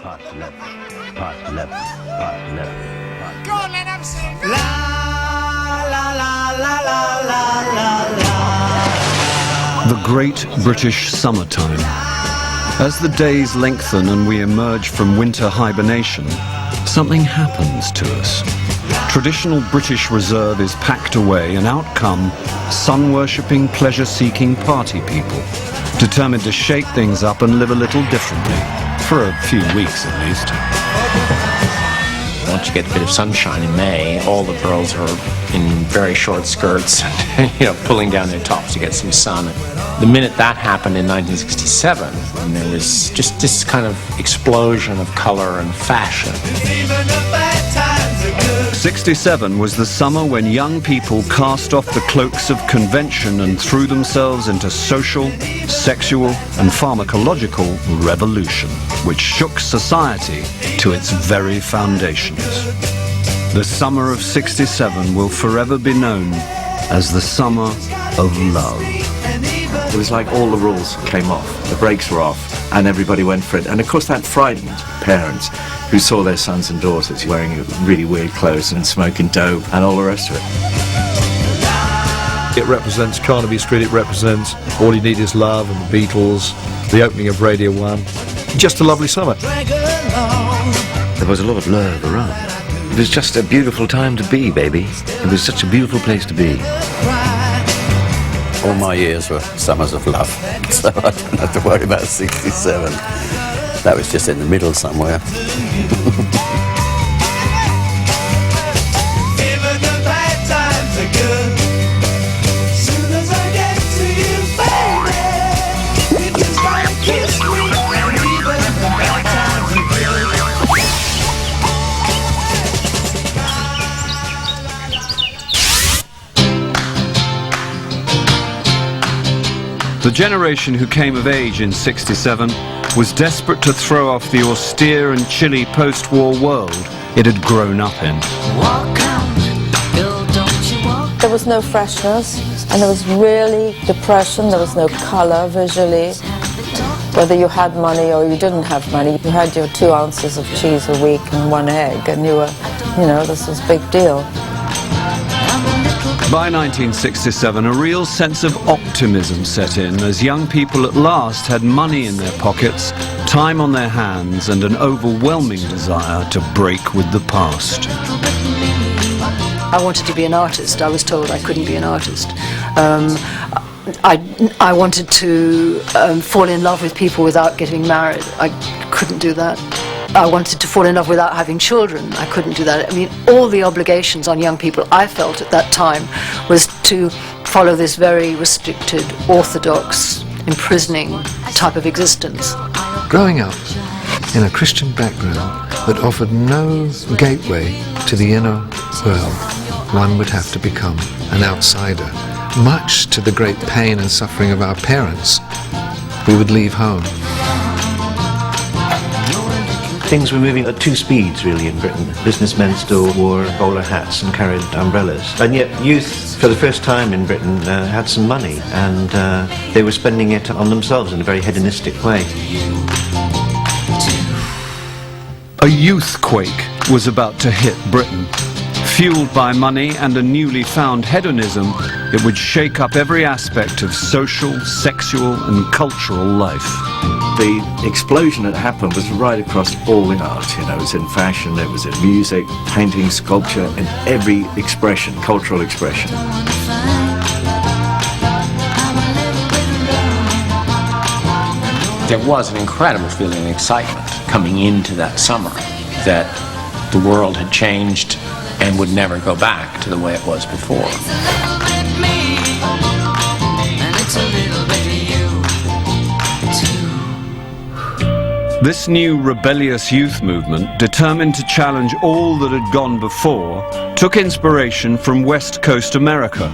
part left, part left, part left. Go on, let them sing. La la la la la la la la. The great British summertime. As the days lengthen and we emerge from winter hibernation, something happens to us. Traditional British reserve is packed away and out come sun-worshipping, pleasure-seeking party people, determined to shake things up and live a little differently, for a few weeks at least. Once you get a bit of sunshine in May, all the girls are in very short skirts, pulling down their tops to get some sun. The minute that happened in 1967, and there was just this kind of explosion of color and fashion. 67 was the summer when young people cast off the cloaks of convention and threw themselves into social, sexual and pharmacological revolution, which shook society to its very foundations. The summer of 67 will forever be known as the summer of love. It was like all the rules came off, the brakes were off, and everybody went for it. And of course that frightened parents who saw their sons and daughters wearing really weird clothes and smoking dope and all the rest of it. It represents Carnaby Street, it represents All You Need Is Love and the Beatles, the opening of Radio 1. Just a lovely summer. There was a lot of love around. It was just a beautiful time to be, baby. It was such a beautiful place to be. All my years were summers of love, so I don't have to worry about 67. That was just in the middle somewhere. The generation who came of age in 67 was desperate to throw off the austere and chilly post-war world it had grown up in. There was no freshness, and there was really depression. There was no colour visually. Whether you had money or you didn't have money, you had your 2 ounces of cheese a week and 1 egg, and you were, this was a big deal. By 1967, a real sense of optimism set in as young people at last had money in their pockets, time on their hands, and an overwhelming desire to break with the past. I wanted to be an artist. I was told I couldn't be an artist. I wanted to fall in love with people without getting married. I couldn't do that. I wanted to fall in love without having children. I couldn't do that. I mean, all the obligations on young people, I felt at that time, was to follow this very restricted, orthodox, imprisoning type of existence. Growing up in a Christian background that offered no gateway to the inner world, one would have to become an outsider. Much to the great pain and suffering of our parents, we would leave home. Things were moving at 2 speeds really in Britain. Businessmen still wore bowler hats and carried umbrellas. And yet youth, for the first time in Britain, had some money, and they were spending it on themselves in a very hedonistic way. A youthquake was about to hit Britain. Fueled by money and a newly found hedonism, it would shake up every aspect of social, sexual and cultural life. The explosion that happened was right across all in art. It was in fashion, it was in music, painting, sculpture, in every expression, cultural expression. There was an incredible feeling of excitement coming into that summer that the world had changed and would never go back to the way it was before. This new rebellious youth movement, determined to challenge all that had gone before, took inspiration from West Coast America,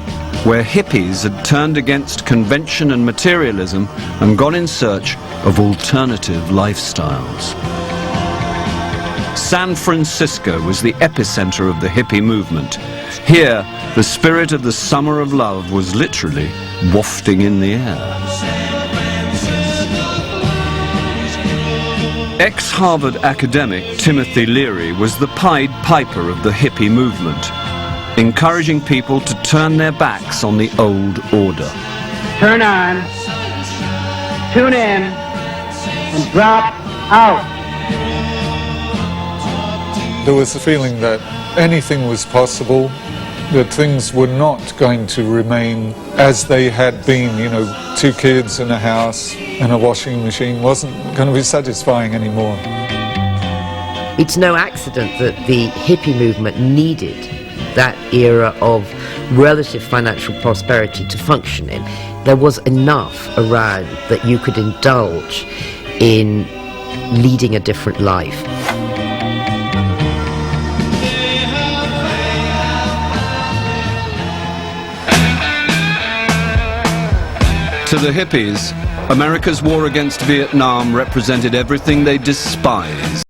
where hippies had turned against convention and materialism and gone in search of alternative lifestyles. San Francisco was the epicenter of the hippie movement. Here, the spirit of the summer of love was literally wafting in the air. Ex-Harvard academic Timothy Leary was the Pied Piper of the hippie movement, encouraging people to turn their backs on the old order. Turn on, tune in, and drop out. There was a feeling that anything was possible, that things were not going to remain as they had been, you know, 2 kids and a house and a washing machine wasn't going to be satisfying anymore. It's no accident that the hippie movement needed that era of relative financial prosperity to function in. There was enough around that you could indulge in leading a different life. To the hippies, America's war against Vietnam represented everything they despised.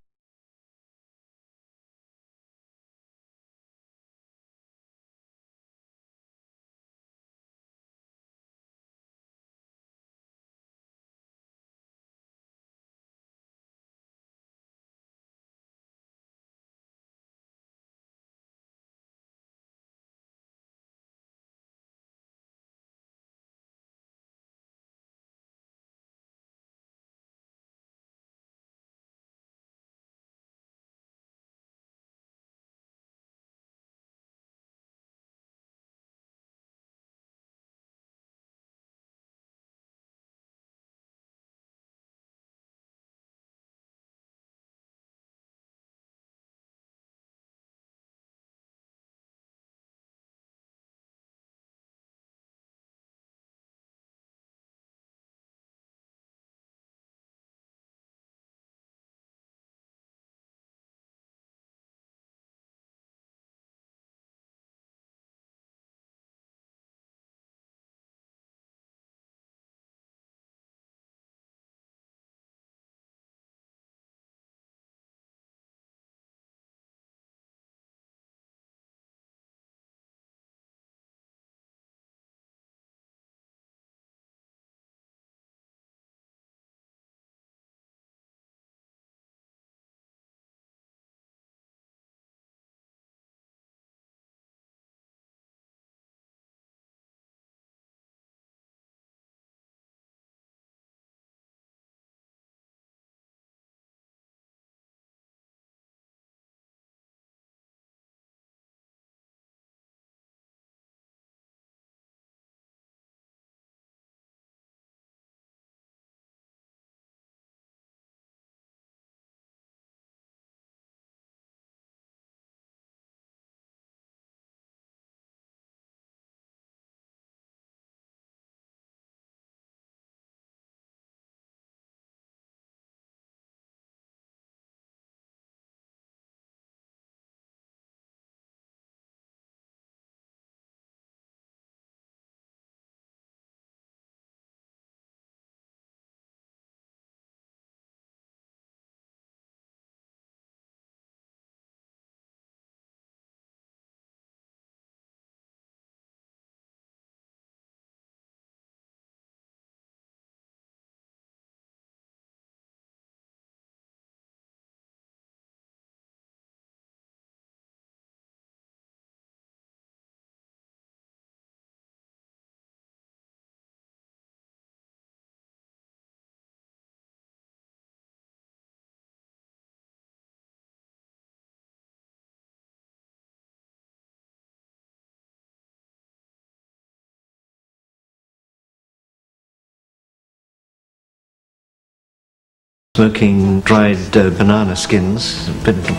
Smoking dried banana skins.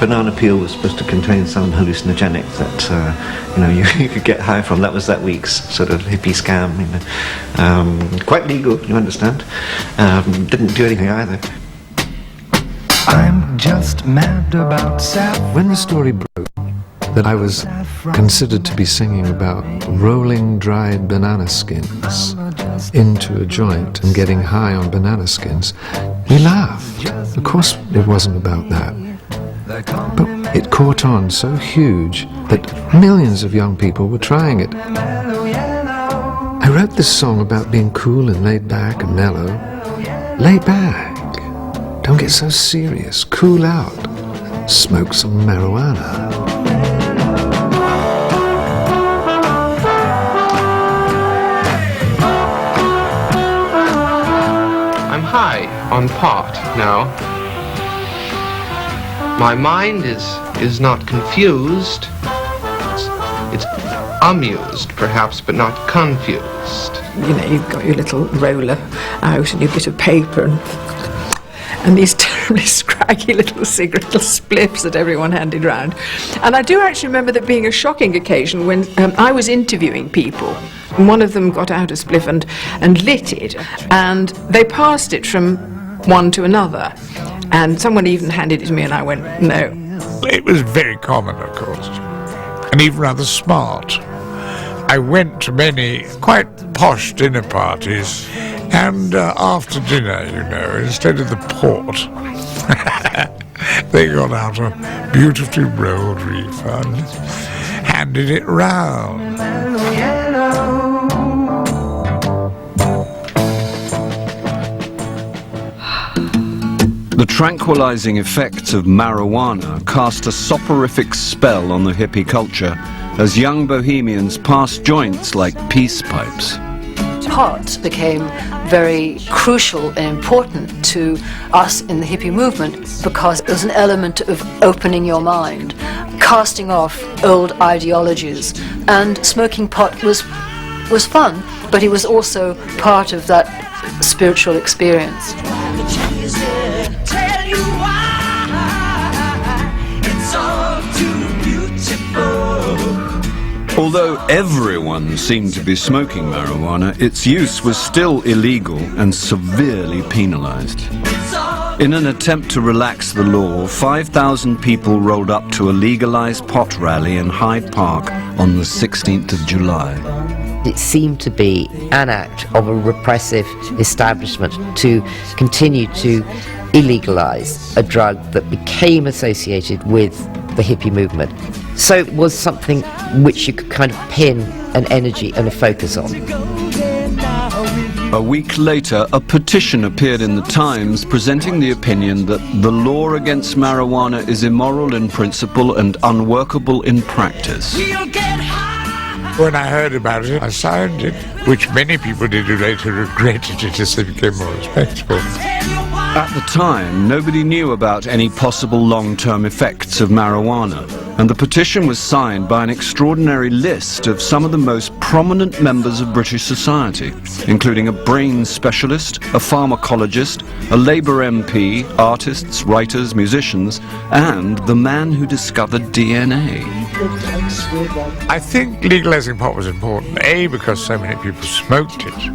Banana peel was supposed to contain some hallucinogenic that you could get high from. That was that week's sort of hippie scam. Quite legal, you understand. Didn't do anything either. I'm just mad about South. When the story broke that I was considered to be singing about rolling dried banana skins into a joint and getting high on banana skins, we laughed. Of course it wasn't about that. But it caught on so huge that millions of young people were trying it. I wrote this song about being cool and laid back and mellow. Lay back. Don't get so serious. Cool out. Smoke some marijuana. I'm high on pot now. My mind is not confused. It's amused, perhaps, but not confused. You know, you've got your little roller out and your bit of paper and these terribly scraggy little cigarette spliffs that everyone handed round. And I do actually remember there being a shocking occasion when I was interviewing people. And one of them got out a spliff and lit it, and they passed it from one to another. And someone even handed it to me, and I went, no. It was very common, of course, and even rather smart. I went to many quite posh dinner parties, and after dinner, you know, instead of the port, they got out a beautifully rolled refund, handed it round. The tranquilizing effects of marijuana cast a soporific spell on the hippie culture as young bohemians passed joints like peace pipes. Pot became very crucial and important to us in the hippie movement because it was an element of opening your mind, casting off old ideologies, and smoking pot was fun, but it was also part of that spiritual experience. Although everyone seemed to be smoking marijuana, its use was still illegal and severely penalized. In an attempt to relax the law, 5,000 people rolled up to a legalized pot rally in Hyde Park on the 16th of July. It seemed to be an act of a repressive establishment to continue to illegalize a drug that became associated with the hippie movement. So it was something which you could kind of pin an energy and a focus on. A week later, a petition appeared in the Times presenting the opinion that the law against marijuana is immoral in principle and unworkable in practice. When I heard about it, I signed it, which many people did who later regretted it as they became more respectable. At the time, nobody knew about any possible long-term effects of marijuana, and the petition was signed by an extraordinary list of some of the most prominent members of British society, including a brain specialist, a pharmacologist, a Labour MP, artists, writers, musicians, and the man who discovered DNA. I think legalizing pot was important, A, because so many people smoked it,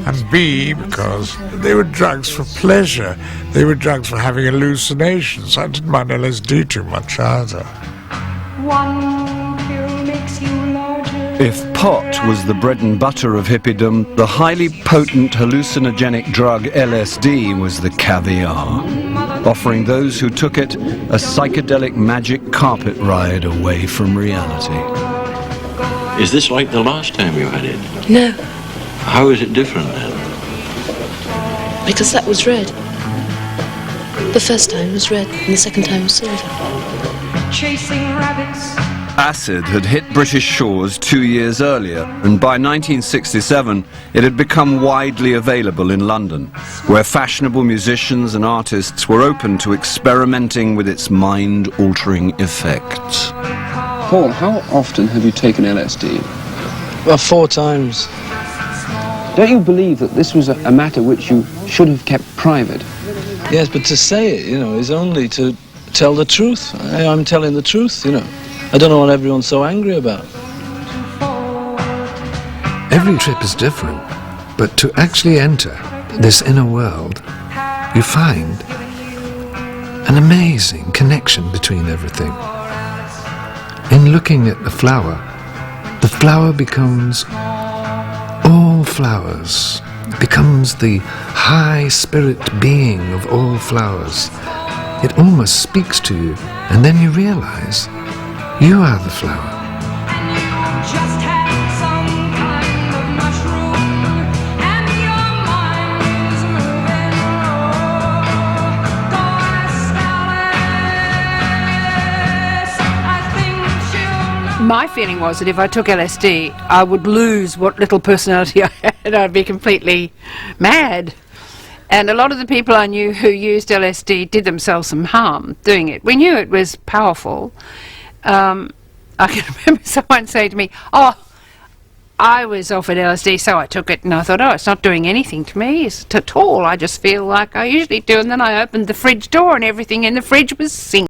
and B, because they were drugs for pleasure. They were drugs for having hallucinations. I didn't mind LSD too much either. One pill makes you larger. If pot was the bread and butter of hippiedom, the highly potent hallucinogenic drug LSD was the caviar, offering those who took it a psychedelic magic carpet ride away from reality. Is this like the last time you had it? No, How is it different then? because that was red. The first time was red, and the second time was silver. Chasing rabbits. Acid had hit British shores 2 years earlier, and by 1967 it had become widely available in London, where fashionable musicians and artists were open to experimenting with its mind-altering effects. Paul, how often have you taken LSD? Well, 4 times. Don't you believe that this was a matter which you should have kept private? Yes, but to say it, you know, is only to tell the truth. I'm telling the truth, you know. I don't know what everyone's so angry about. Every trip is different, but to actually enter this inner world, you find an amazing connection between everything. In looking at the flower becomes all flowers, becomes the high spirit being of all flowers. It almost speaks to you, and then you realize you are the flower. Just had some kind of mushroom, and your mind is moving on. My feeling was that if I took LSD, I would lose what little personality I had. I'd be completely mad. And a lot of the people I knew who used LSD did themselves some harm doing it. We knew it was powerful. I can remember someone saying to me, "Oh, I was offered LSD, so I took it," and I thought, "Oh, it's not doing anything to me at all. I just feel like I usually do." And then I opened the fridge door and everything in the fridge was singing.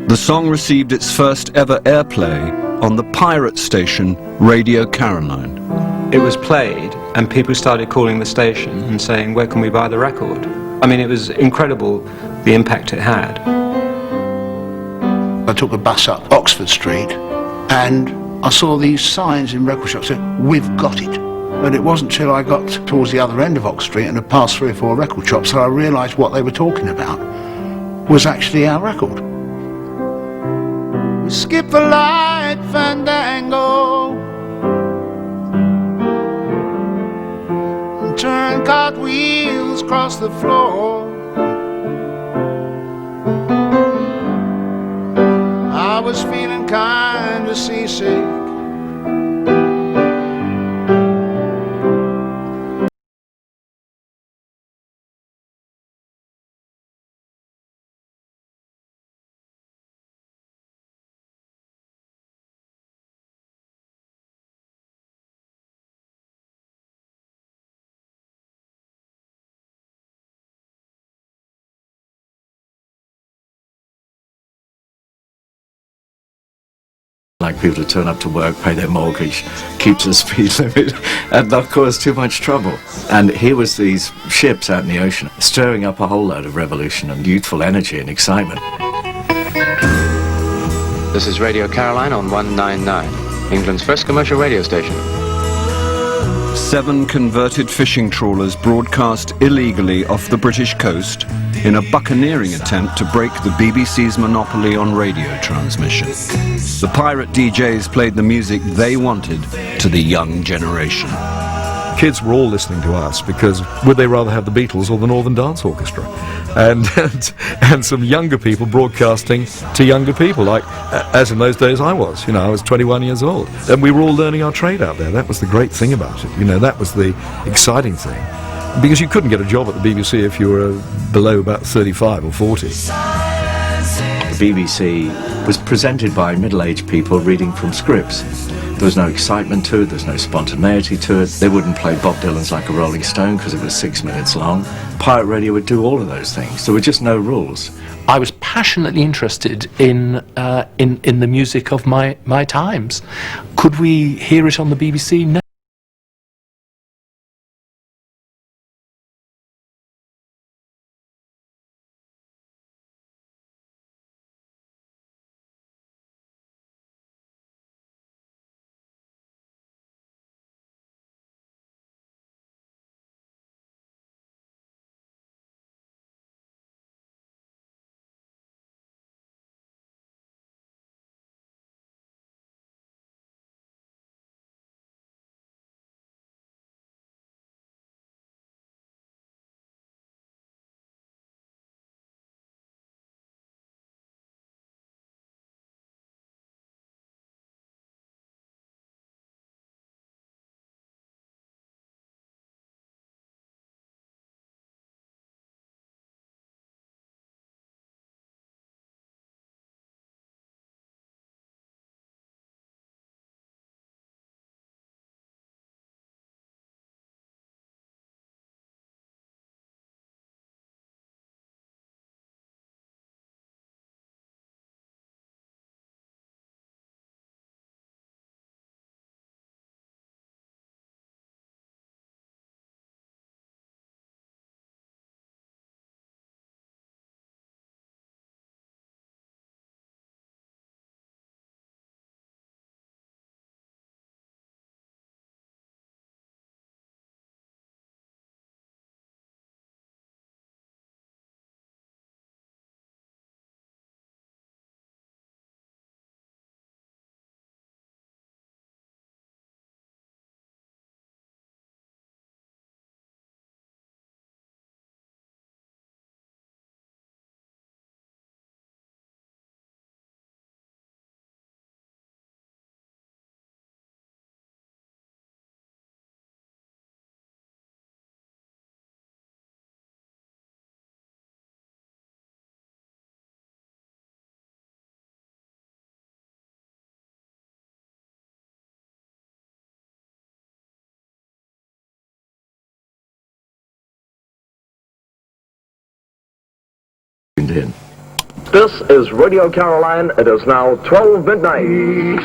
The song received its first ever airplay on the pirate station Radio Caroline. It was played and people started calling the station and saying, "Where can we buy the record?" I mean, it was incredible the impact it had. I took a bus up Oxford Street and I saw these signs in record shops saying, "We've got it." But it wasn't till I got towards the other end of Oxford Street and had passed 3 or 4 record shops that I realised what they were talking about was actually our record. We skip the light fandango and turn cartwheels across the floor. I was feeling kind of seasick. Like people to turn up to work, pay their mortgage, keep to the speed limit, and not cause too much trouble. And here was these ships out in the ocean, stirring up a whole load of revolution and youthful energy and excitement. This is Radio Caroline on 199, England's first commercial radio station. 7 converted fishing trawlers broadcast illegally off the British coast in a buccaneering attempt to break the BBC's monopoly on radio transmission. The pirate DJs played the music they wanted to the young generation. Kids were all listening to us because would they rather have the Beatles or the Northern Dance Orchestra? And some younger people broadcasting to younger people, like as in those days I was. You know, I was 21 years old. And we were all learning our trade out there. That was the great thing about it. You know, that was the exciting thing. Because you couldn't get a job at the BBC if you were below about 35 or 40. The BBC was presented by middle-aged people reading from scripts. There was no excitement to it, there was no spontaneity to it. They wouldn't play Bob Dylan's Like a Rolling Stone because it was 6 minutes long. Pirate radio would do all of those things. There were just no rules. I was passionately interested in the music of my times. Could we hear it on the BBC? No. tuned in. This is Radio Caroline. It is now 12 midnight.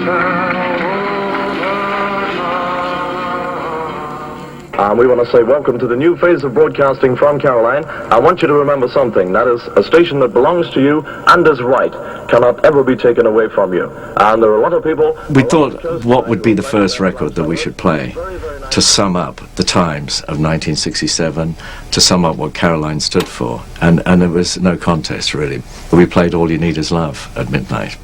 And we want to say welcome to the new phase of broadcasting from Caroline. I want you to remember something. That is, a station that belongs to you and is right cannot ever be taken away from you. And there are a lot of people... We thought, what would be the first record that we should play to sum up the times of 1967, to sum up what Caroline stood for? And there was no contest, really. We played All You Need Is Love at midnight.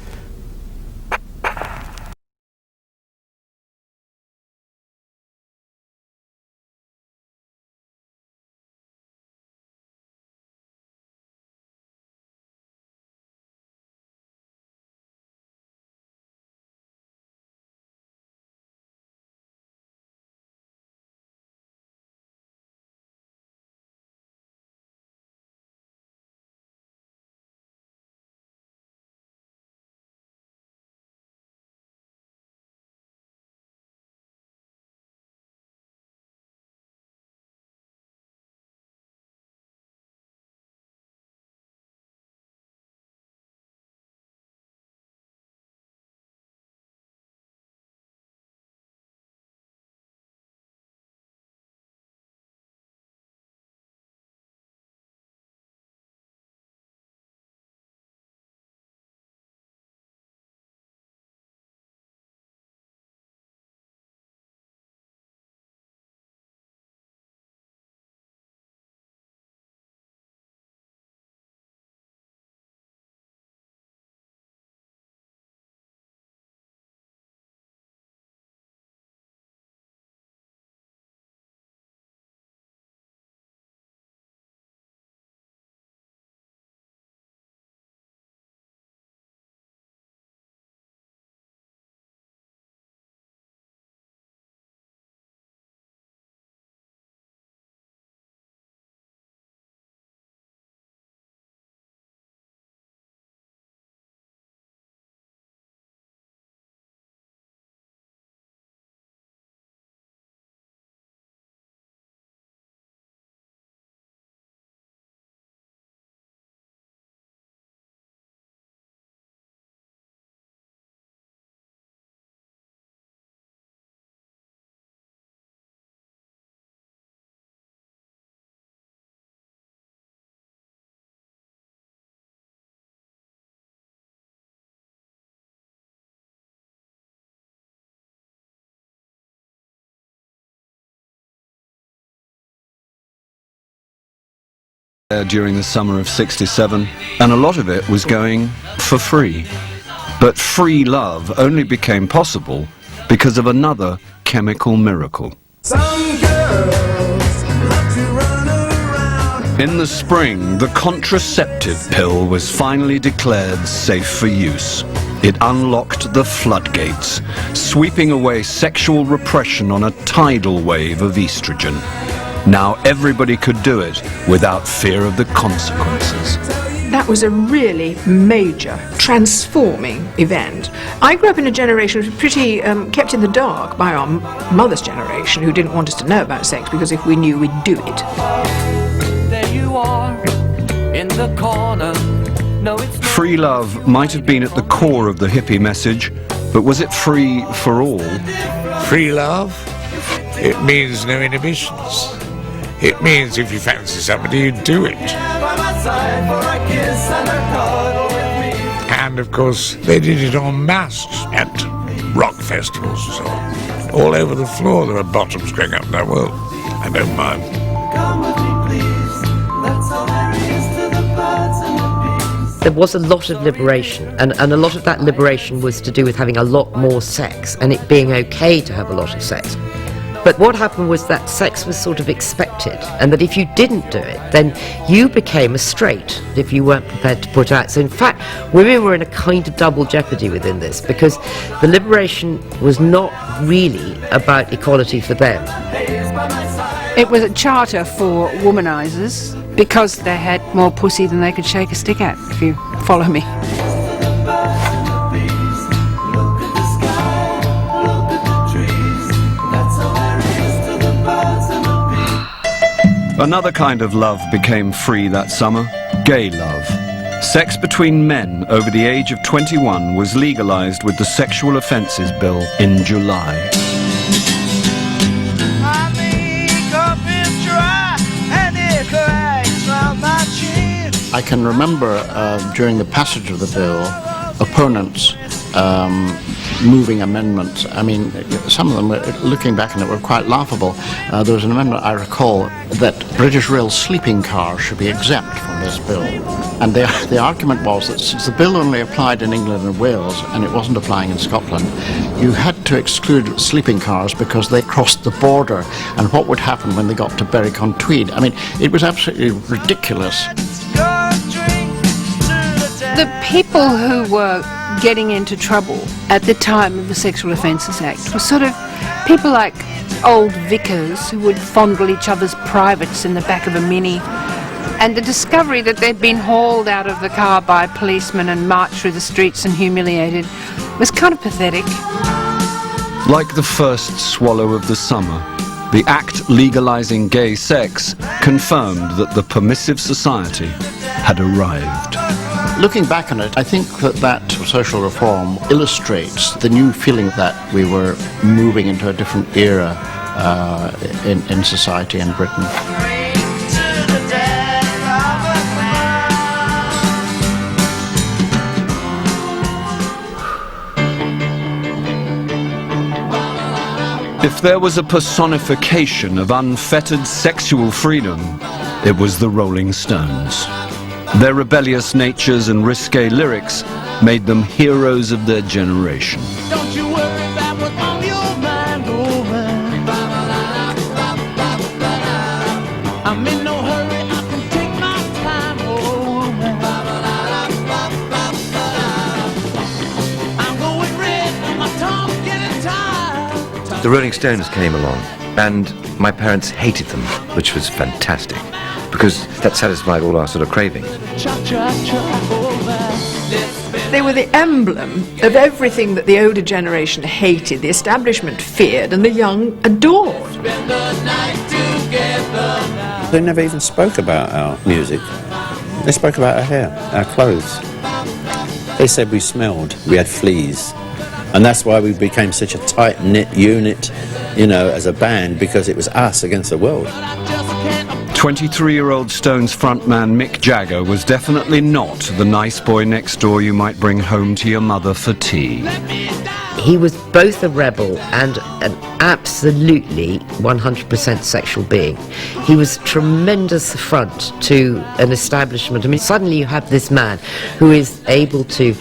During the summer of '67, and a lot of it was going for free. But free love only became possible because of another chemical miracle. In the spring, the contraceptive pill was finally declared safe for use. It unlocked the floodgates, sweeping away sexual repression on a tidal wave of estrogen. Now everybody could do it without fear of the consequences. That was a really major, transforming event. I grew up in a generation which was pretty kept in the dark by our mother's generation, who didn't want us to know about sex because if we knew, we'd do it. There you are, in the corner. No, it's Free love might have been at the core of the hippie message, but was it free for all? Free love? It means no inhibitions. It means if you fancy somebody, you do it. And of course, they did it en masse at rock festivals and so on. All over the floor there are bottoms going up there. Well, I don't mind. There was a lot of liberation, and a lot of that liberation was to do with having a lot more sex and it being okay to have a lot of sex. But what happened was that sex was sort of expected, and that if you didn't do it, then you became a straight if you weren't prepared to put out. So in fact, women were in a kind of double jeopardy within this, because the liberation was not really about equality for them. It was a charter for womanizers because they had more pussy than they could shake a stick at, if you follow me. Another kind of love became free that summer, gay love. Sex between men over the age of 21 was legalized with the Sexual Offences Bill in July. I can remember during the passage of the bill, opponents moving amendments. I mean, some of them, looking back on it, were quite laughable. There was an amendment, I recall, that British Rail sleeping cars should be exempt from this bill. And the argument was that since the bill only applied in England and Wales, and it wasn't applying in Scotland, you had to exclude sleeping cars because they crossed the border, and what would happen when they got to Berwick-on-Tweed. I mean, it was absolutely ridiculous. The people who were getting into trouble at the time of the Sexual Offences Act were sort of people like old vicars who would fondle each other's privates in the back of a Mini, and the discovery that they'd been hauled out of the car by policemen and marched through the streets and humiliated was kind of pathetic. Like the first swallow of the summer, the act legalizing gay sex confirmed that the permissive society had arrived. Looking back on it, I think that social reform illustrates the new feeling that we were moving into a different era in society in Britain. If there was a personification of unfettered sexual freedom, it was the Rolling Stones. Their rebellious natures and risque lyrics made them heroes of their generation. Don't you worry about what's on your mind, oh man. I'm in no hurry, I can take my time, oh man. I'm going red and my tongue's getting tired. The Rolling Stones came along, and my parents hated them, which was fantastic, because that satisfied all our sort of cravings. They were the emblem of everything that the older generation hated, the establishment feared, and the young adored. They never even spoke about our music. They spoke about our hair, our clothes. They said we smelled, we had fleas. And that's why we became such a tight-knit unit, you know, as a band, because it was us against the world. 23-year-old Stones frontman Mick Jagger was definitely not the nice boy next door you might bring home to your mother for tea. He was both a rebel and an absolutely 100% sexual being. He was a tremendous affront to an establishment. I mean, suddenly you have this man who is able to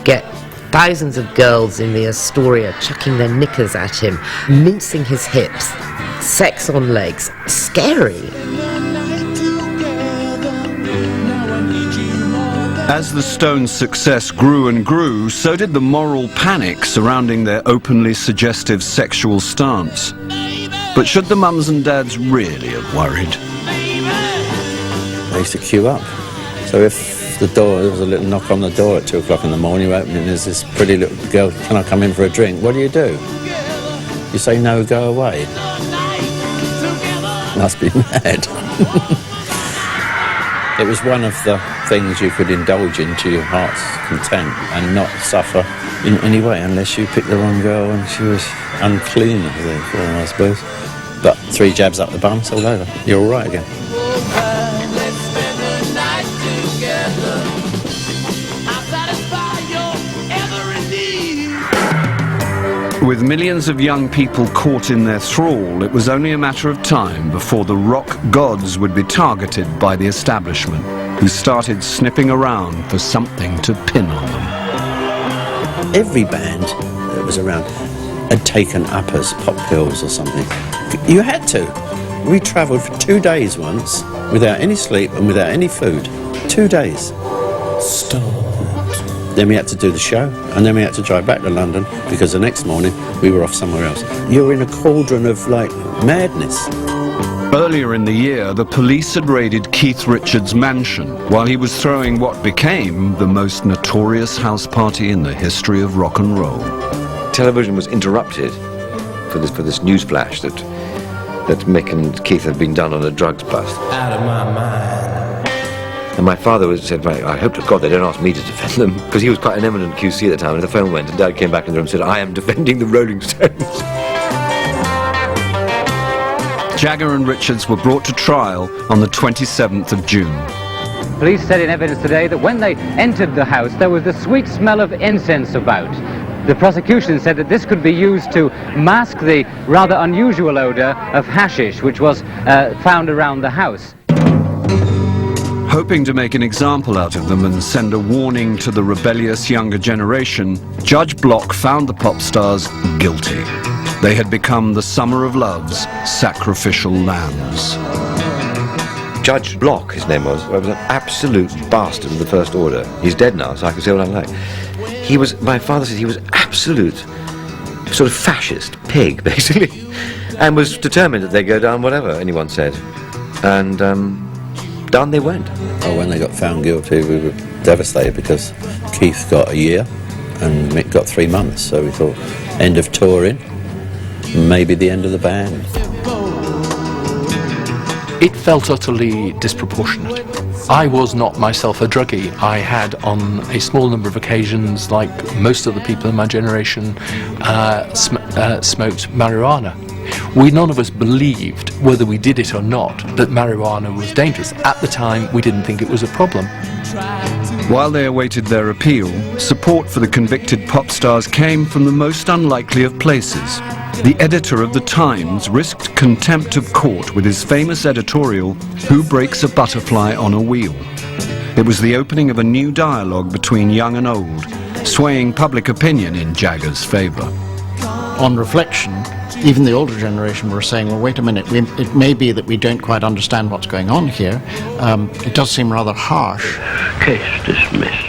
get thousands of girls in the Astoria chucking their knickers at him, mincing his hips, sex on legs. Scary. As the Stones' success grew and grew, so did the moral panic surrounding their openly suggestive sexual stance. But should the mums and dads really have worried? They used to queue up. So if there was a little knock on the door at 2 o'clock in the morning, you open it and there's this pretty little girl, can I come in for a drink? What do? You say no, go away. Must be mad. It was one of the things you could indulge in to your heart's content and not suffer in any way unless you picked the wrong girl and she was unclean, as they call her, I suppose. But 3 jabs up the bum, it's all over. You're all right again. With millions of young people caught in their thrall, it was only a matter of time before the rock gods would be targeted by the establishment, who started sniffing around for something to pin on them. Every band that was around had taken uppers, pop pills or something. You had to. We travelled for 2 days once without any sleep and without any food. 2 days. Stop. Then we had to do the show, and then we had to drive back to London because the next morning we were off somewhere else. You're in a cauldron of, like, madness. Earlier in the year, the police had raided Keith Richards' mansion while he was throwing what became the most notorious house party in the history of rock and roll. Television was interrupted for this news flash that Mick and Keith had been done on a drugs bust. Out of my mind. And my father said, right, I hope to God they don't ask me to defend them, because he was quite an eminent QC at the time, and the phone went, and Dad came back in the room and said, I am defending the Rolling Stones. Jagger and Richards were brought to trial on the 27th of June. Police said in evidence today that when they entered the house, there was the sweet smell of incense about. The prosecution said that this could be used to mask the rather unusual odor of hashish, which was found around the house. Hoping to make an example out of them and send a warning to the rebellious younger generation, Judge Block found the pop stars guilty. They had become the Summer of Love's sacrificial lambs. Judge Block, his name was an absolute bastard of the first order. He's dead now, so I can say what I like. My father said he was absolute sort of fascist pig, basically, and was determined that they'd go down whatever anyone said. And down they went. Oh, when they got found guilty, we were devastated because Keith got a year and Mick got 3 months, so we thought, end of touring, maybe the end of the band. It felt utterly disproportionate. I was not myself a druggie. I had, on a small number of occasions, like most of the people in my generation, smoked marijuana. None of us believed, whether we did it or not, that marijuana was dangerous. At the time, we didn't think it was a problem. While they awaited their appeal, support for the convicted pop stars came from the most unlikely of places. The editor of The Times risked contempt of court with his famous editorial, Who Breaks a Butterfly on a Wheel? It was the opening of a new dialogue between young and old, swaying public opinion in Jagger's favour. On reflection, even the older generation were saying, well, wait a minute, it may be that we don't quite understand what's going on here. It does seem rather harsh. Case dismissed.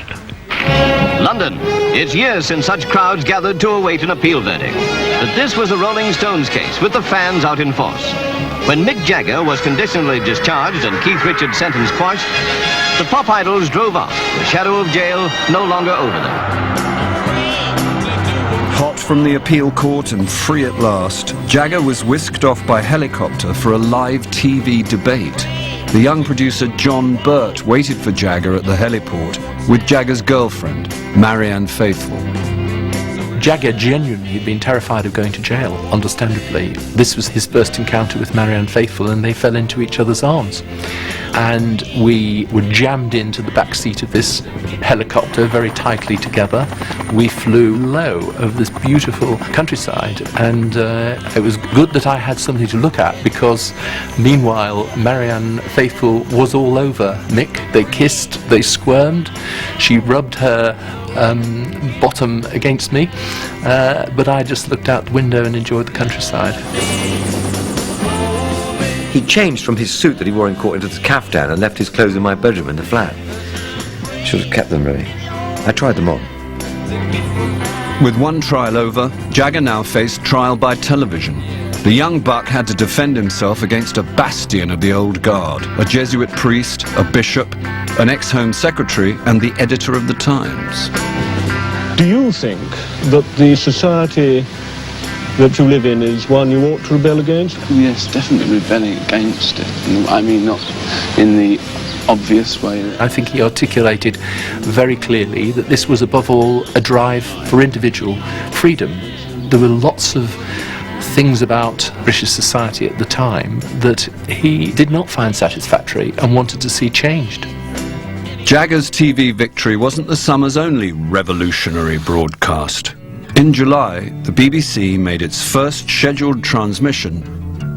London. It's years since such crowds gathered to await an appeal verdict. But this was the Rolling Stones case, with the fans out in force. When Mick Jagger was conditionally discharged and Keith Richards' sentence quashed, the pop idols drove off, the shadow of jail no longer over them. Hot from the appeal court and free at last, Jagger was whisked off by helicopter for a live TV debate. The young producer John Burt waited for Jagger at the heliport with Jagger's girlfriend, Marianne Faithfull. Jagger genuinely had been terrified of going to jail, understandably. This was his first encounter with Marianne Faithfull, and they fell into each other's arms. And we were jammed into the back seat of this helicopter very tightly together. We flew low over this beautiful countryside, and it was good that I had something to look at, because meanwhile Marianne Faithfull was all over Mick. They kissed, they squirmed, she rubbed her bottom against me, but I just looked out the window and enjoyed the countryside. He changed from his suit that he wore in court into the caftan and left his clothes in my bedroom in the flat. Should have kept them, really. I tried them on. With one trial over, Jagger now faced trial by television. The young buck had to defend himself against a bastion of the old guard, a Jesuit priest, a bishop, an ex-Home Secretary, and the editor of The Times. Do you think that the society that you live in is one you ought to rebel against? Yes, definitely rebelling against it. I mean, not in the obvious way. I think he articulated very clearly that this was above all a drive for individual freedom. There were lots of things about British society at the time that he did not find satisfactory and wanted to see changed. Jagger's TV victory wasn't the summer's only revolutionary broadcast. In July, the BBC made its first scheduled transmission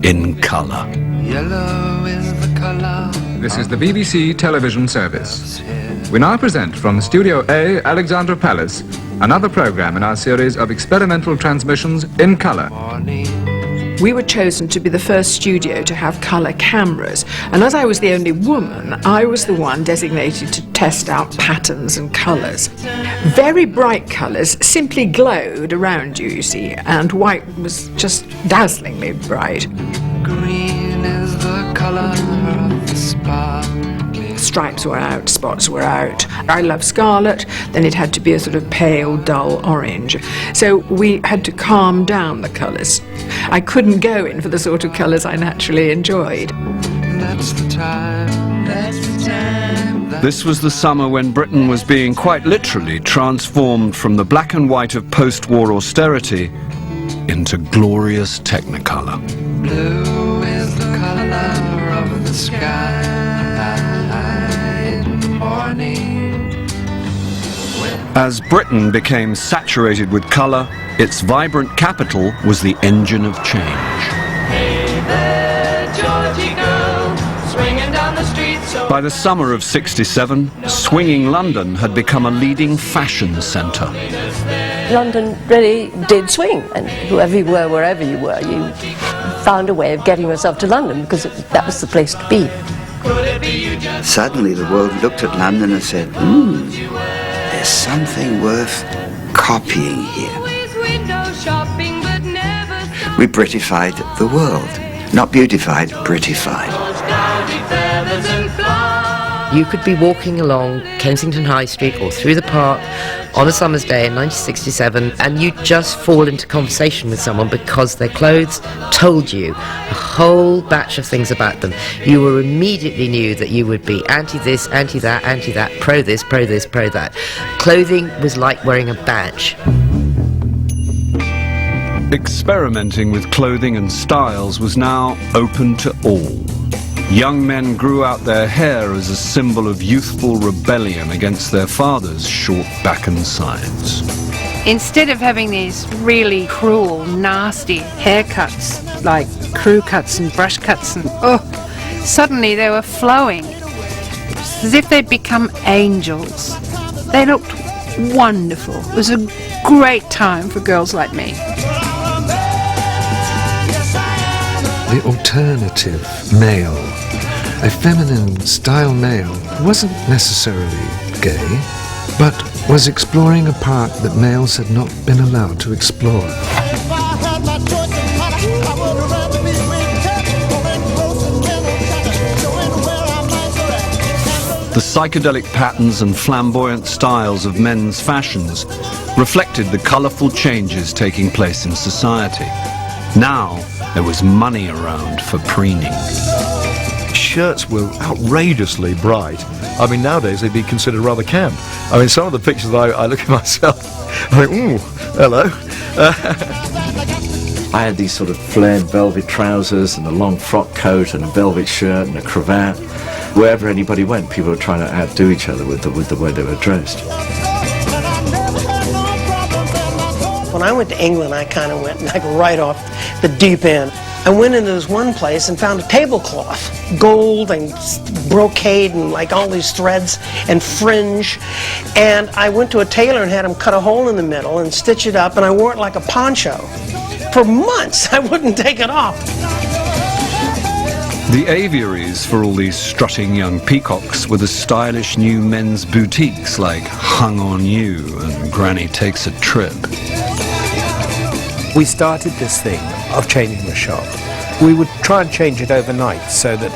in colour. Yellow is the colour. This is the BBC television service. We now present from Studio A, Alexandra Palace, another programme in our series of experimental transmissions in colour. We were chosen to be the first studio to have colour cameras, and as I was the only woman, I was the one designated to test out patterns and colours. Very bright colours simply glowed around you, you see, and white was just dazzlingly bright. Green is the colour of the spark. Stripes were out, spots were out. I love scarlet, then it had to be a sort of pale, dull orange. So we had to calm down the colours. I couldn't go in for the sort of colours I naturally enjoyed. That's the time, that's the time, This was the summer when Britain was being quite literally transformed from the black and white of post-war austerity into glorious technicolor. Blue is the color of the sky in the morning. As Britain became saturated with colour, its vibrant capital was the engine of change. Hey there, Georgie girl, swinging down the street so... By the summer of '67, swinging London had become a leading fashion centre. London really did swing, and whoever you were, wherever you were, you found a way of getting yourself to London because that was the place to be. Suddenly the world looked at London and said, there's something worth copying here. We Britified the world. Not beautified, Britified. You could be walking along Kensington High Street or through the park on a summer's day in 1967 and you'd just fall into conversation with someone because their clothes told you a whole batch of things about them. You were immediately knew that you would be anti-this, anti-that, anti-that, pro-this, pro-this, pro-that. Clothing was like wearing a badge. Experimenting with clothing and styles was now open to all. Young men grew out their hair as a symbol of youthful rebellion against their fathers' short back and sides. Instead of having these really cruel, nasty haircuts, like crew cuts and brush cuts, and suddenly they were flowing. As if they'd become angels. They looked wonderful. It was a great time for girls like me. The alternative male, a feminine style male, wasn't necessarily gay, but was exploring a part that males had not been allowed to explore. The psychedelic patterns and flamboyant styles of men's fashions reflected the colourful changes taking place in society. Now, there was money around for preening. Shirts were outrageously bright. I mean, nowadays they'd be considered rather camp. I mean, some of the pictures that I look at myself, I think, ooh, hello. I had these sort of flared velvet trousers and a long frock coat and a velvet shirt and a cravat. Wherever anybody went, people were trying to outdo each other with the way they were dressed. When I went to England, I kind of went like right off the deep end. I went into this one place and found a tablecloth, gold and brocade and like all these threads and fringe. And I went to a tailor and had him cut a hole in the middle and stitch it up, and I wore it like a poncho. For months, I wouldn't take it off. The aviaries for all these strutting young peacocks were the stylish new men's boutiques like Hung On You and Granny Takes a Trip. We started this thing of changing the shop. We would try and change it overnight so that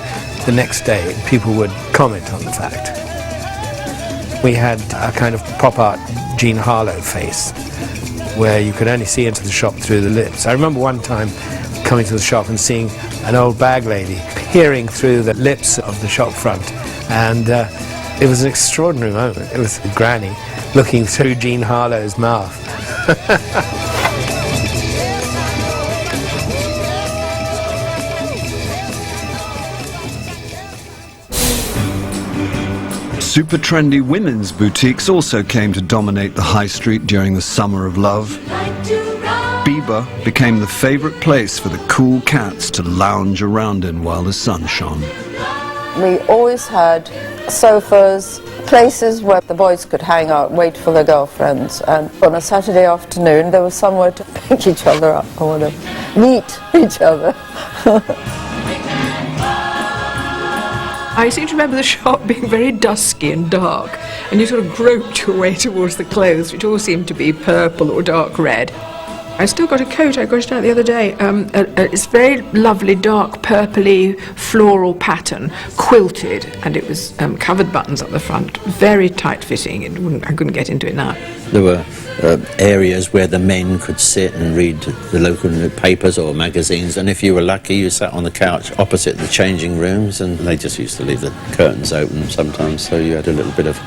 the next day people would comment on the fact. We had a kind of pop art Jean Harlow face where you could only see into the shop through the lips. I remember one time coming to the shop and seeing an old bag lady peering through the lips of the shop front, and it was an extraordinary moment. It was Granny looking through Jean Harlow's mouth. Super trendy women's boutiques also came to dominate the high street during the summer of love. Bieber became the favourite place for the cool cats to lounge around in while the sun shone. We always had sofas, places where the boys could hang out, wait for their girlfriends, and on a Saturday afternoon there was somewhere to pick each other up or to meet each other. I seem to remember the shop being very dusky and dark, and you sort of groped your way towards the clothes, which all seemed to be purple or dark red. I still got a coat, I got it out the other day. It's very lovely, dark, purpley, floral pattern, quilted, and it was covered buttons at the front, very tight-fitting. I couldn't get into it now. There were areas where the men could sit and read the local papers or magazines, and if you were lucky, you sat on the couch opposite the changing rooms, and they just used to leave the curtains open sometimes, so you had a little bit of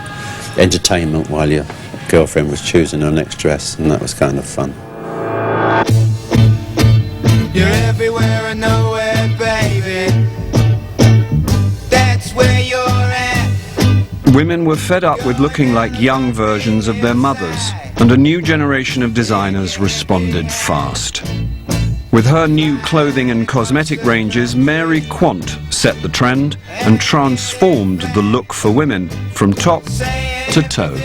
entertainment while your girlfriend was choosing her next dress, and that was kind of fun. You're everywhere and nowhere, baby. That's where you're at. Women were fed up with looking like young versions of their mothers, and a new generation of designers responded fast. With her new clothing and cosmetic ranges, Mary Quant set the trend and transformed the look for women from top to toe.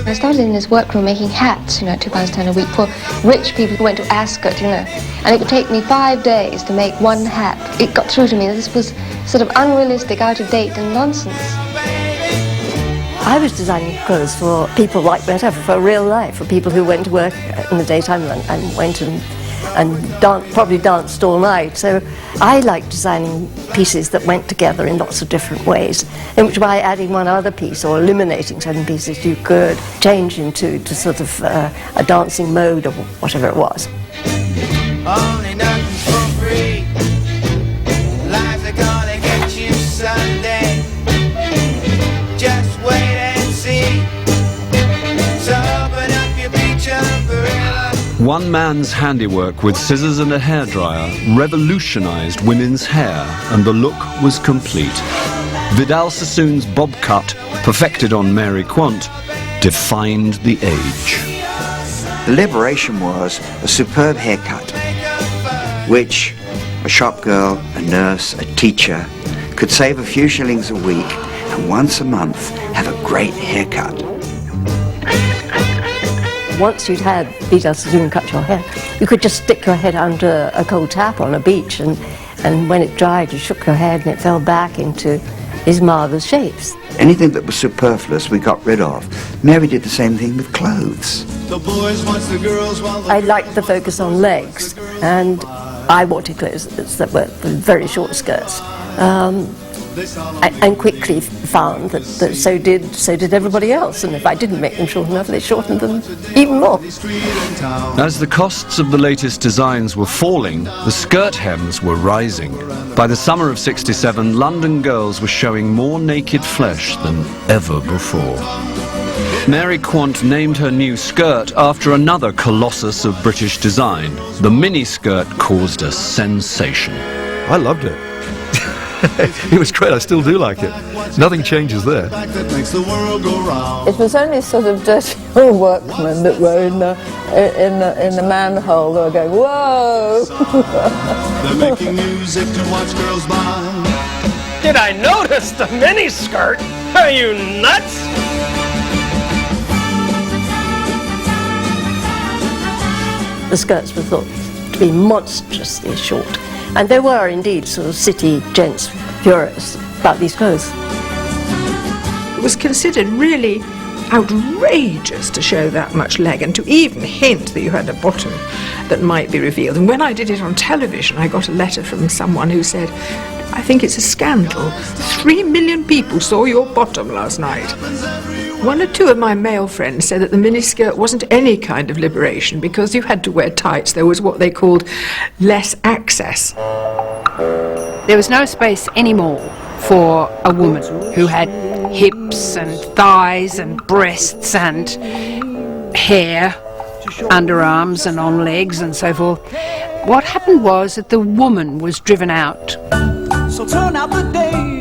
I started in this workroom making hats, at £2.10 a week for rich people who went to Ascot, and it would take me 5 days to make one hat. It got through to me that this was sort of unrealistic, out of date and nonsense. I was designing clothes for people like whatever, for real life, for people who went to work in the daytime and went and probably danced all night. So I like designing pieces that went together in lots of different ways, in which by adding one other piece or eliminating certain pieces you could change into sort of a dancing mode or whatever it was. Only nothing's for free. Lives are gonna get you someday. Just wait and see. So open up your beach umbrella. One man's handiwork with scissors and a hairdryer revolutionized women's hair, and the look was complete. Vidal Sassoon's bob cut, perfected on Mary Quant, defined the age. The liberation was a superb haircut, which a shop girl, a nurse, a teacher could save a few shillings a week and once a month have a great haircut. Once you'd had Vidal Sassoon cut your hair, you could just stick your head under a cold tap on a beach, and when it dried, you shook your head and it fell back into his marvellous shapes. Anything that was superfluous we got rid of. Mary did the same thing with clothes. The boys watch the girls while the I liked the focus on legs, and I wanted clothes that were very short skirts. And quickly found that so did everybody else, and if I didn't make them short enough, they shortened them even more. As the costs of the latest designs were falling, the skirt hems were rising. By the summer of '67, London girls were showing more naked flesh than ever before. Mary Quant named her new skirt after another colossus of British design. The miniskirt caused a sensation. I loved it. It was great, I still do like it. Nothing changes there. It was only sort of dirty old workmen that were in the manhole that were going, whoa! They're making music to watch girls by. Did I notice the miniskirt? Are you nuts? The skirts were thought to be monstrously short, and there were indeed sort of city gents furious about these clothes. It was considered really outrageous to show that much leg and to even hint that you had a bottom that might be revealed. And when I did it on television, I got a letter from someone who said, I think it's a scandal. 3 million people saw your bottom last night. One or two of my male friends said that the miniskirt wasn't any kind of liberation because you had to wear tights. There was what they called less access. There was no space anymore for a woman who had hips and thighs and breasts and hair, underarms and on legs and so forth. What happened was that the woman was driven out.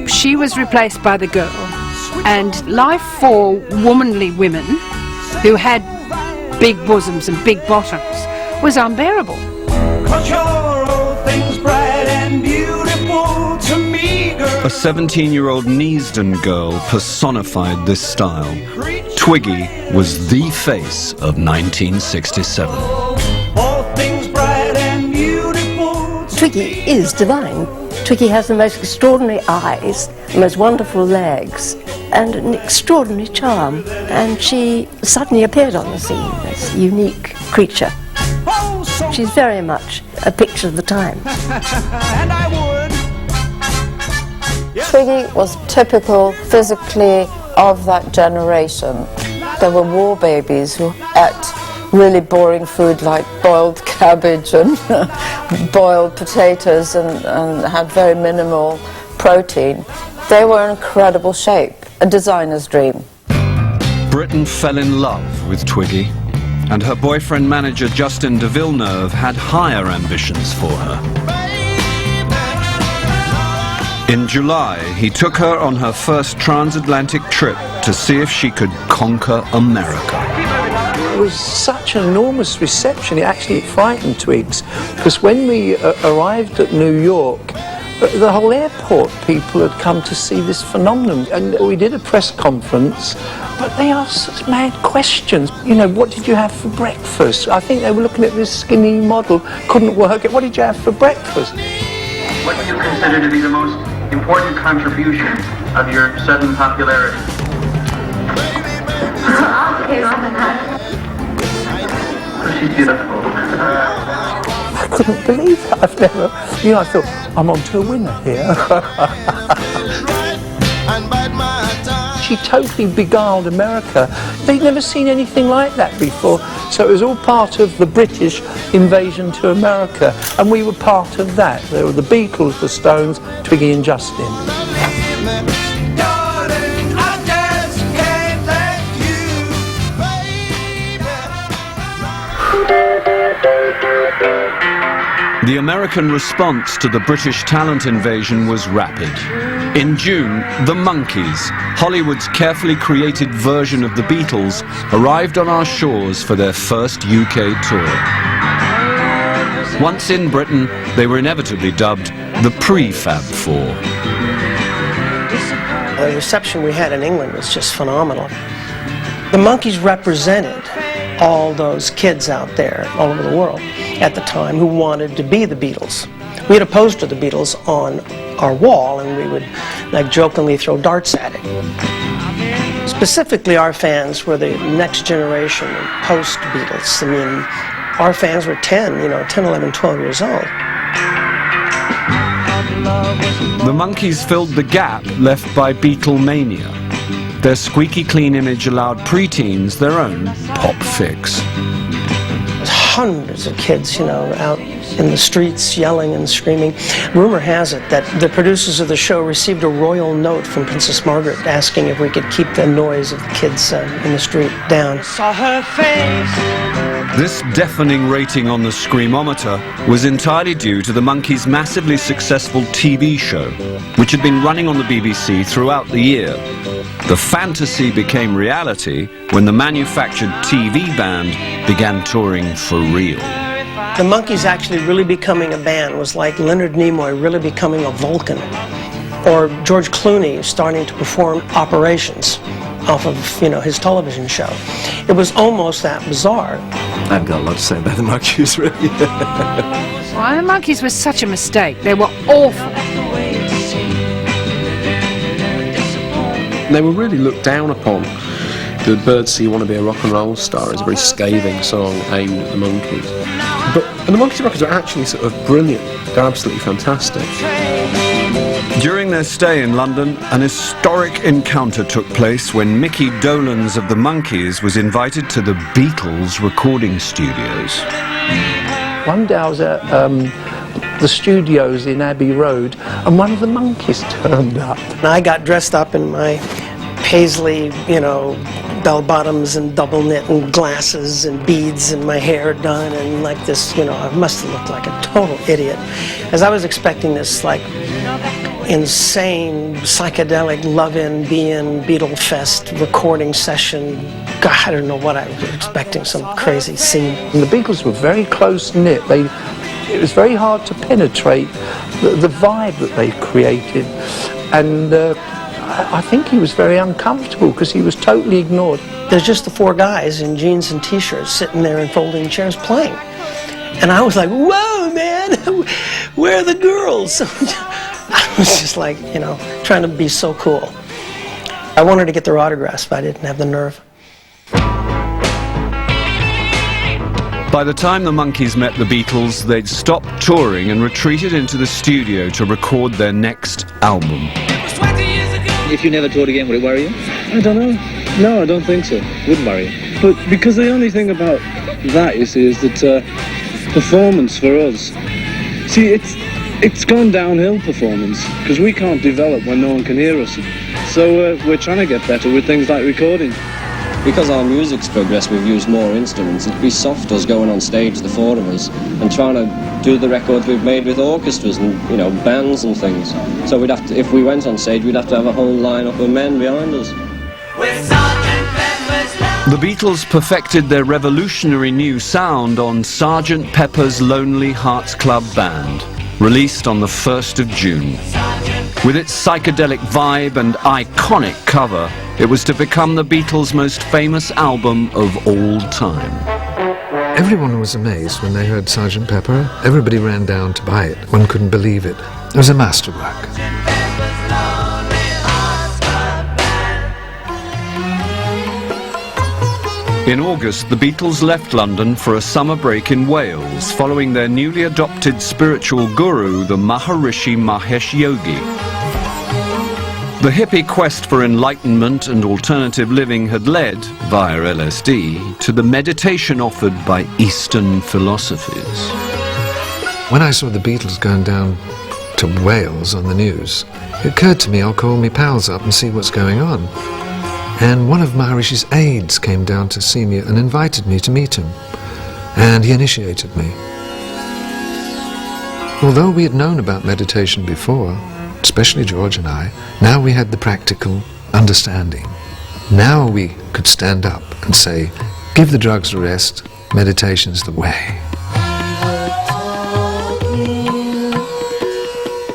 She was replaced by the girl, and life for womanly women who had big bosoms and big bottoms was unbearable. A 17-year-old Neasden girl personified this style. Twiggy was the face of 1967. Twiggy is divine. Twiggy has the most extraordinary eyes, the most wonderful legs, and an extraordinary charm. And she suddenly appeared on the scene, this unique creature. she's very much a picture of the time. And I would. Twiggy was typical physically of that generation. There were war babies who ate really boring food like boiled cabbage and boiled potatoes and had very minimal protein. They were in incredible shape, a designer's dream. Britain fell in love with Twiggy, and her boyfriend manager Justin de Villeneuve had higher ambitions for her. In July, he took her on her first transatlantic trip to see if she could conquer America. It was such an enormous reception, it actually frightened Twigs, because when we arrived at New York, the whole airport people had come to see this phenomenon, and we did a press conference, but they asked such mad questions. You know, what did you have for breakfast? I think they were looking at this skinny model, couldn't work it. What did you have for breakfast? What do you consider to be the most important contribution of your sudden popularity? She's beautiful. I couldn't believe it. I've never, you know, I thought, I'm on to a winner here. She totally beguiled America. They'd never seen anything like that before. So it was all part of the British invasion to America. And we were part of that. There were the Beatles, the Stones, Twiggy and Justin. The American response to the British talent invasion was rapid. In June, the Monkees, Hollywood's carefully created version of the Beatles, arrived on our shores for their first UK tour. Once in Britain, they were inevitably dubbed the Prefab Four. The reception we had in England was just phenomenal. The Monkees represented all those kids out there all over the world at the time who wanted to be the Beatles. We had a poster of the Beatles on our wall, and we would like jokingly throw darts at it. Specifically, our fans were the next generation post-Beatles. I mean, our fans were 10, 11, 12 years old. The Monkees filled the gap left by Beatlemania. Their squeaky clean image allowed preteens their own pop fix. Hundreds of kids, out in the streets yelling and screaming. Rumor has it that the producers of the show received a royal note from Princess Margaret asking if we could keep the noise of the kids in the street down. Saw her face. This deafening rating on the Screamometer was entirely due to the Monkees' massively successful TV show, which had been running on the BBC throughout the year. The fantasy became reality when the manufactured TV band began touring for real. The Monkees actually really becoming a band was like Leonard Nimoy really becoming a Vulcan, or George Clooney starting to perform operations off of, his television show. It was almost that bizarre. I've got a lot to say about the Monkees, really. Well, the Monkees were such a mistake. They were awful. They were really looked down upon. The Birdsea You Want to Be a Rock and Roll Star is a very scathing song aimed at the Monkees. And the Monkees records are actually sort of brilliant. They're absolutely fantastic. During their stay in London, an historic encounter took place when Mickey Dolenz of the Monkees was invited to the Beatles recording studios. One day I was at the studios in Abbey Road, and one of the Monkees turned up. And I got dressed up in my paisley, bell-bottoms and double knit and glasses and beads and my hair done and like this, I must have looked like a total idiot. As I was expecting this, insane, psychedelic, love-in, be-in, Beatle Fest recording session. God, I don't know what I was expecting, some crazy scene. And the Beatles were very close-knit. It was very hard to penetrate the vibe that they created. And I think he was very uncomfortable because he was totally ignored. There's just the four guys in jeans and t-shirts sitting there in folding chairs playing. And I was like, whoa, man, where are the girls? I was just like, trying to be so cool. I wanted to get their autographs, but I didn't have the nerve. By the time the Monkees met the Beatles, they'd stopped touring and retreated into the studio to record their next album. If you never toured again, would it worry you? I don't know. No, I don't think so. Wouldn't worry you. But because the only thing about that, you see, is that performance for us. See, it's gone downhill, performance, because we can't develop when no one can hear us. So we're trying to get better with things like recording. Because our music's progressed, we've used more instruments. It'd be soft us going on stage, the four of us, and trying to do the records we've made with orchestras and, you know, bands and things. So we'd have to, if we went on stage, we'd have to have a whole lineup of men behind us. The Beatles perfected their revolutionary new sound on Sgt. Pepper's Lonely Hearts Club Band, released on the 1st of June. With its psychedelic vibe and iconic cover, it was to become the Beatles' most famous album of all time. Everyone was amazed when they heard Sgt. Pepper. Everybody ran down to buy it. One couldn't believe it. It was a masterwork. In August, the Beatles left London for a summer break in Wales, following their newly adopted spiritual guru, the Maharishi Mahesh Yogi. The hippie quest for enlightenment and alternative living had led, via LSD, to the meditation offered by Eastern philosophies. When I saw the Beatles going down to Wales on the news, it occurred to me I'll call me pals up and see what's going on. And one of Maharishi's aides came down to see me and invited me to meet him. And he initiated me. Although we had known about meditation before, especially George and I, now we had the practical understanding. Now we could stand up and say, give the drugs a rest, meditation's the way.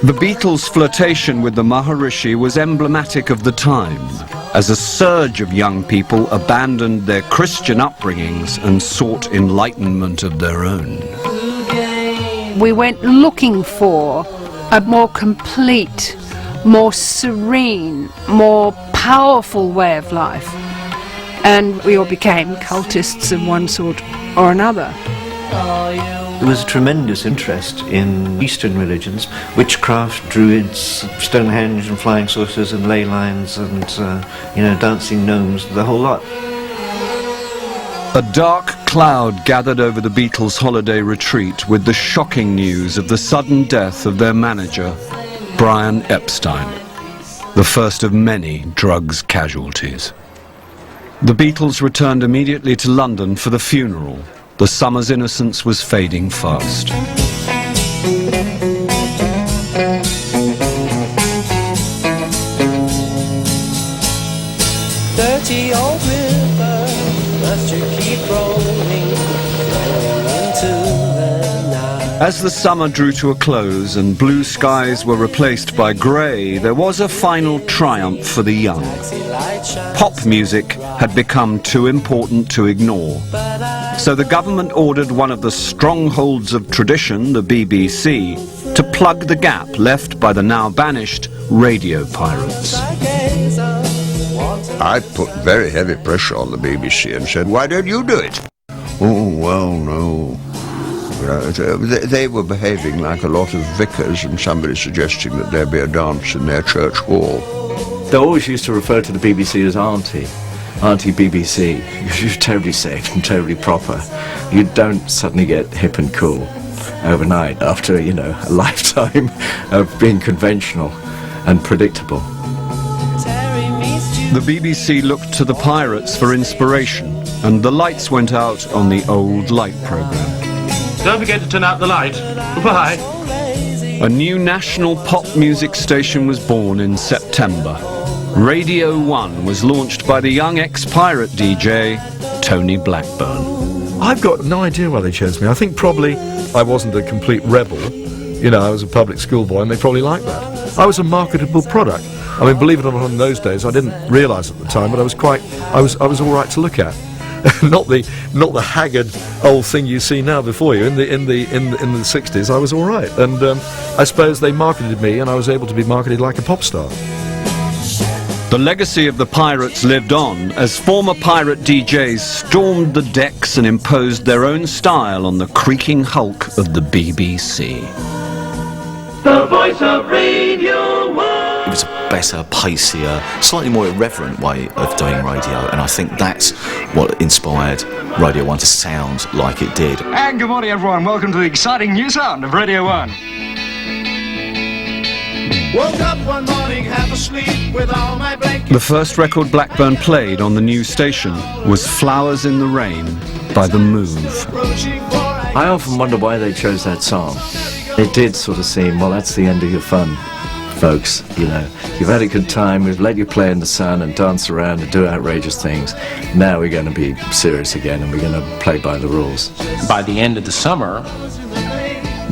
The Beatles' flirtation with the Maharishi was emblematic of the time, as a surge of young people abandoned their Christian upbringings and sought enlightenment of their own. We went looking for a more complete, more serene, more powerful way of life. And we all became cultists of one sort or another. There was a tremendous interest in Eastern religions. Witchcraft, Druids, Stonehenge and flying saucers and ley lines and, dancing gnomes, the whole lot. A dark cloud gathered over the Beatles' holiday retreat with the shocking news of the sudden death of their manager, Brian Epstein, the first of many drugs casualties. The Beatles returned immediately to London for the funeral. The summer's innocence was fading fast. Dirty old river, must you keep rolling into the night? As the summer drew to a close and blue skies were replaced by grey, there was a final triumph for the young. Pop music had become too important to ignore. So the government ordered one of the strongholds of tradition, the BBC, to plug the gap left by the now banished radio pirates. I put very heavy pressure on the BBC and said, why don't you do it? Oh, well, no. They were behaving like a lot of vicars and somebody suggesting that there be a dance in their church hall. They always used to refer to the BBC as Auntie. Auntie BBC, you're terribly safe and terribly proper. You don't suddenly get hip and cool overnight after, a lifetime of being conventional and predictable. The BBC looked to the pirates for inspiration, and the lights went out on the old light programme. Don't forget to turn out the light. Goodbye. A new national pop music station was born in September. Radio 1 was launched by the young ex-pirate DJ, Tony Blackburn. I've got no idea why they chose me. I think probably I wasn't a complete rebel. I was a public schoolboy and they probably liked that. I was a marketable product. I mean, believe it or not, in those days, I didn't realise at the time, but I was all right to look at. not the haggard old thing you see now before you. In the 60s, I was all right, and I suppose they marketed me, and I was able to be marketed like a pop star. The legacy of the pirates lived on as former pirate DJs stormed the decks and imposed their own style on the creaking hulk of the BBC. The voice of Radio 1. It was a better, pacier, slightly more irreverent way of doing radio, and I think that's what inspired Radio 1 to sound like it did. And good morning, everyone. Welcome to the exciting new sound of Radio 1. Woke up one morning, half asleep with all my blankets. The first record Blackburn played on the new station was Flowers in the Rain by The Move. I often wonder why they chose that song. It did sort of seem, well, that's the end of your fun, folks. You know, you've had a good time, we've let you play in the sun and dance around and do outrageous things. Now we're going to be serious again and we're going to play by the rules. By the end of the summer,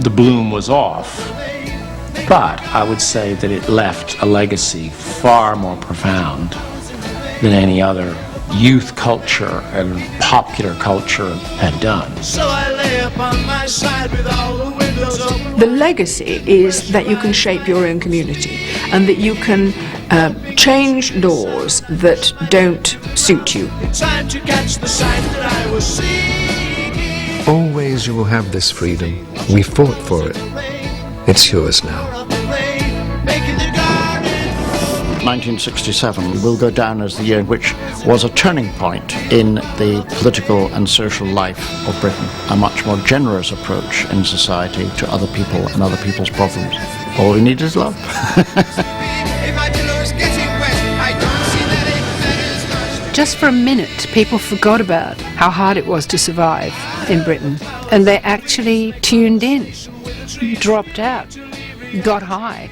the bloom was off. But I would say that it left a legacy far more profound than any other youth culture and popular culture had done. So I lay up on my side with all the windows open. The legacy is that you can shape your own community and that you can change laws that don't suit you. Time to catch the sight that I was seeing. Always you will have this freedom. We fought for it. It's yours now. 1967 will go down as the year which was a turning point in the political and social life of Britain. A much more generous approach in society to other people and other people's problems. All we need is love. Just for a minute, people forgot about how hard it was to survive in Britain, and they actually tuned in, dropped out, got high.